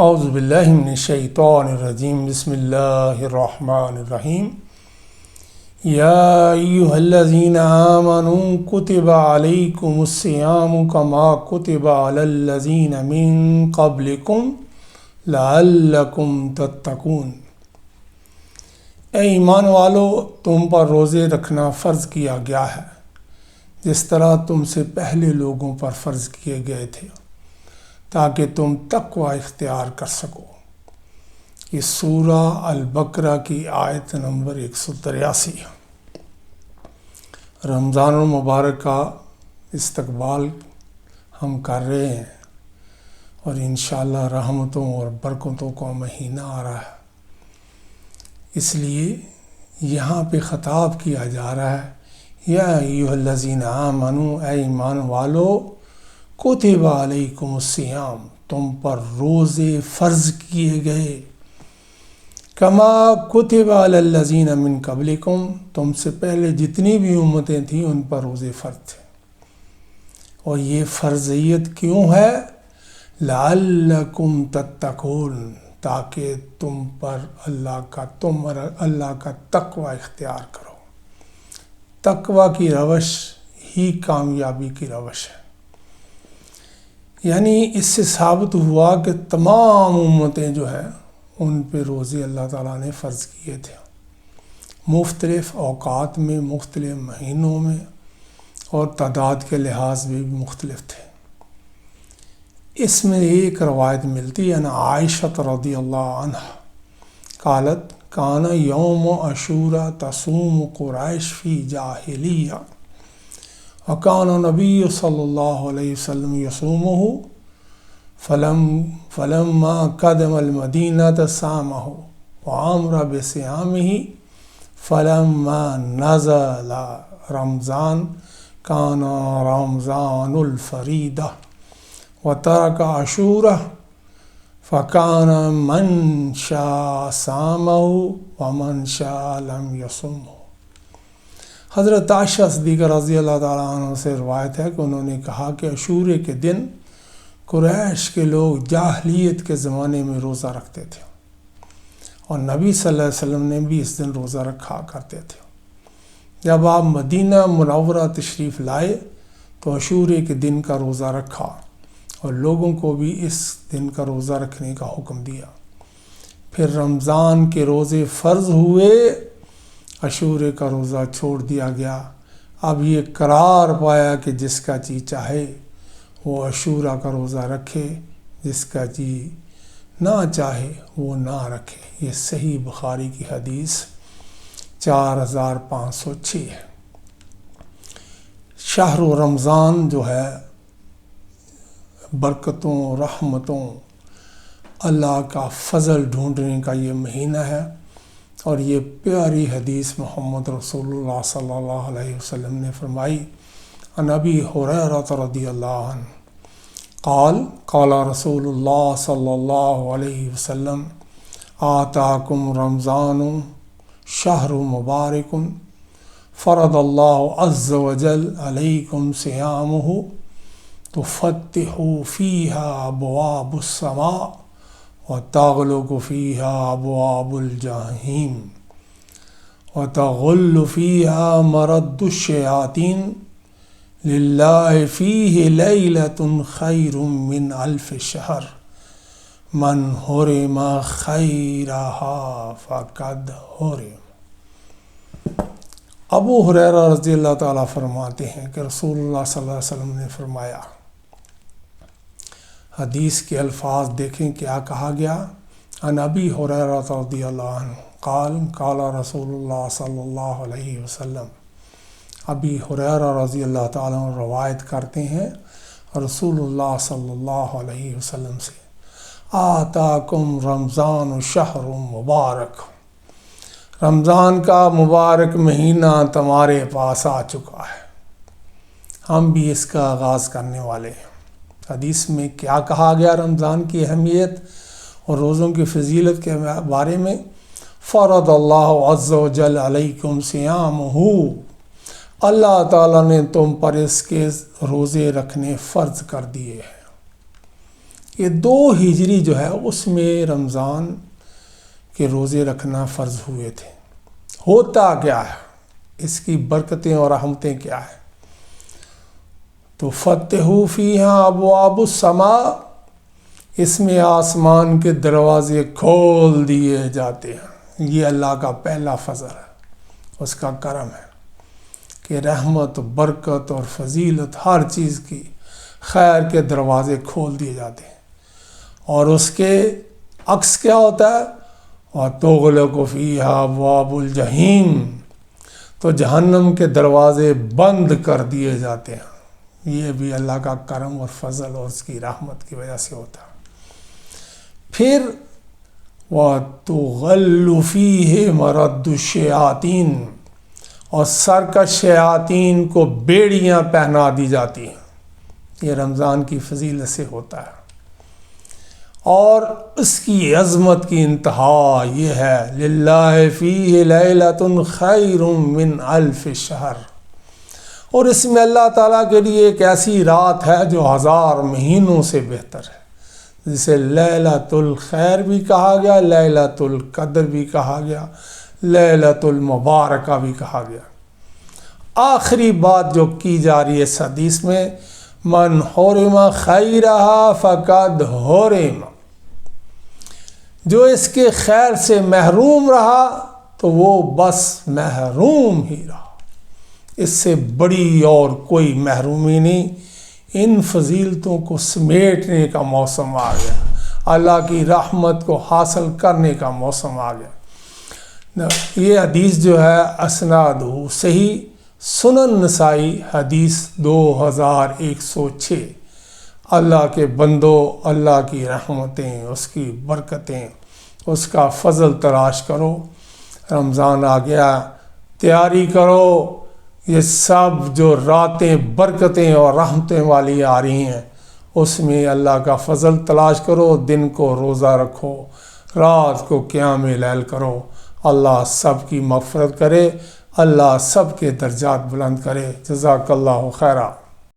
اعوذ باللہ من الشیطان الرجیم بسم اللہ الرحمن الرحیم یا ایہا الذین آمنوا کتب علیکم الصیام کما کتب علی الذین من قبلکم لعلکم تتقون۔ اے ایمان والو، تم پر روزے رکھنا فرض کیا گیا ہے جس طرح تم سے پہلے لوگوں پر فرض کیے گئے تھے تاکہ تم تقوی اختیار کر سکو۔ یہ سورہ البقرہ کی آیت نمبر 183۔ رمضان المبارک کا استقبال ہم کر رہے ہیں اور انشاءاللہ رحمتوں اور برکتوں کا مہینہ آ رہا ہے، اس لیے یہاں پہ خطاب کیا جا رہا ہے، یا ایھا الذین آمنوا، اے ایمان والو، کتب علیکم الصیام، تم پر روزے فرض کیے گئے، کما کتب علی الذین من قبلکم، تم سے پہلے جتنی بھی امتیں تھیں ان پر روزے فرض تھے۔ اور یہ فرضیت کیوں ہے؟ لعلکم تتقون، تاکہ تم پر اللہ کا تقوی اختیار کرو۔ تقوی کی روش ہی کامیابی کی روش ہے۔ یعنی اس سے ثابت ہوا کہ تمام امتیں جو ہیں ان پہ روزے اللہ تعالیٰ نے فرض کیے تھے، مختلف اوقات میں، مختلف مہینوں میں، اور تعداد کے لحاظ میں بھی مختلف تھے۔ اس میں ایک روایت ملتی ہے، عائشہ رضی اللہ عنہ قالت کان یوم عاشوراء تصوم قریش فی جاہلیہ وکان نبی صلی اللہ علیہ وسلم یصومہ فلما قدم المدینۃ صامہ وامر بصیامہ فلما نزل رمضان کان رمضان الفریدہ وترک عاشوراء فکان من شاء صامہ ومن شاء لم یصمہ۔ حضرت عائشہ صدیقہ رضی اللہ تعالیٰ عنہ سے روایت ہے کہ انہوں نے کہا کہ عاشورے کے دن قریش کے لوگ جاہلیت کے زمانے میں روزہ رکھتے تھے، اور نبی صلی اللہ علیہ وسلم نے بھی اس دن روزہ رکھا کرتے تھے۔ جب آپ مدینہ منورہ تشریف لائے تو عاشورے کے دن کا روزہ رکھا اور لوگوں کو بھی اس دن کا روزہ رکھنے کا حکم دیا۔ پھر رمضان کے روزے فرض ہوئے، عاشورے کا روزہ چھوڑ دیا گیا۔ اب یہ قرار پایا کہ جس کا جی چاہے وہ عاشورہ کا روزہ رکھے، جس کا جی نہ چاہے وہ نہ رکھے۔ یہ صحیح بخاری کی حدیث 4506 ہے۔ شہر رمضان جو ہے برکتوں، رحمتوں، اللہ کا فضل ڈھونڈنے کا یہ مہینہ ہے، اور یہ پیاری حدیث محمد رسول اللہ صلی اللہ علیہ وسلم نے فرمائی۔ عن ابی ہریرہ رضی اللہ عنہ قال قال رسول اللہ صلی اللہ علیہ وسلم آتاکم رمضان شہر مبارک فرض اللہ عز وجل علیکم صیامہ تفتح فیہا ابواب السماء وتغلق فيها أبواب الجحيم وتغل فيها مرد الشياطين لله فيه ليلة خير من 1000 شهر من حرم خيرها فقد حرم۔ ابو ہریرہ رضی اللہ تعالیٰ فرماتے ہیں کہ رسول اللہ صلی اللہ علیہ وسلم نے فرمایا، حدیث کے الفاظ دیکھیں کیا کہا گیا۔ عن ابی ہریرہ رضی اللہ عنہ قال قال رسول اللہ صلی اللہ علیہ وسلم۔ ابی ہریرہ رضی اللہ تعالیٰ عنہ روایت کرتے ہیں رسول اللہ صلی اللہ علیہ وسلم سے، آتاکم رمضان شہر مبارک، رمضان کا مبارک مہینہ تمہارے پاس آ چکا ہے، ہم بھی اس کا آغاز کرنے والے ہیں۔ حدیث میں کیا کہا گیا رمضان کی اہمیت اور روزوں کی فضیلت کے بارے میں؟ فرض اللہ عز وجل علیکم صیامہ، اللہ تعالیٰ نے تم پر اس کے روزے رکھنے فرض کر دیے ہیں۔ یہ 2 ہجری جو ہے اس میں رمضان کے روزے رکھنا فرض ہوئے تھے۔ ہوتا کیا ہے، اس کی برکتیں اور رحمتیں کیا ہیں؟ تو فتحوا فیہا ابواب السماء، اس میں آسمان کے دروازے کھول دیے جاتے ہیں۔ یہ اللہ کا پہلا فضل ہے، اس کا کرم ہے کہ رحمت، برکت اور فضیلت ہر چیز کی خیر کے دروازے کھول دیے جاتے ہیں۔ اور اس کے عکس کیا ہوتا ہے؟ وَتُغْلَقُ فِيهَا أَبْوَابُ الْجَحِيمِ، تو جہنم کے دروازے بند کر دیے جاتے ہیں۔ یہ بھی اللہ کا کرم اور فضل اور اس کی رحمت کی وجہ سے ہوتا ہے۔ پھر وَتُغَلُّ فِيهِ مَرَدُّ الشَّيَاطِينِ، اور سرکش شیاطین کو بیڑیاں پہنا دی جاتی ہیں۔ یہ رمضان کی فضیلت سے ہوتا ہے۔ اور اس کی عظمت کی انتہا یہ ہے، لِلَّهِ فِيهِ لَيْلَةٌ خَيْرٌ مِّنْ أَلْفِ شَهْرٍ، اور اس میں اللہ تعالیٰ کے لیے ایک ایسی رات ہے جو 1000 مہینوں سے بہتر ہے، جسے لیلۃ الخیر بھی کہا گیا، لیلۃ القدر بھی کہا گیا، لیلۃ المبارکہ بھی کہا گیا۔ آخری بات جو کی جا رہی ہے اس حدیث میں، من حرم خیرہا فقد حرم، جو اس کے خیر سے محروم رہا تو وہ بس محروم ہی رہا۔ اس سے بڑی اور کوئی محرومی نہیں۔ ان فضیلتوں کو سمیٹنے کا موسم آ گیا، اللہ کی رحمت کو حاصل کرنے کا موسم آ گیا۔ یہ حدیث جو ہے اسناد صحیح، سنن نسائی حدیث 2106۔ اللہ کے بندو، اللہ کی رحمتیں، اس کی برکتیں، اس کا فضل تلاش کرو۔ رمضان آ گیا، تیاری کرو۔ یہ سب جو راتیں برکتیں اور رحمتیں والی آ رہی ہیں، اس میں اللہ کا فضل تلاش کرو۔ دن کو روزہ رکھو، رات کو قیام لیل کرو۔ اللہ سب کی مغفرت کرے، اللہ سب کے درجات بلند کرے۔ جزاک اللہ خیرہ۔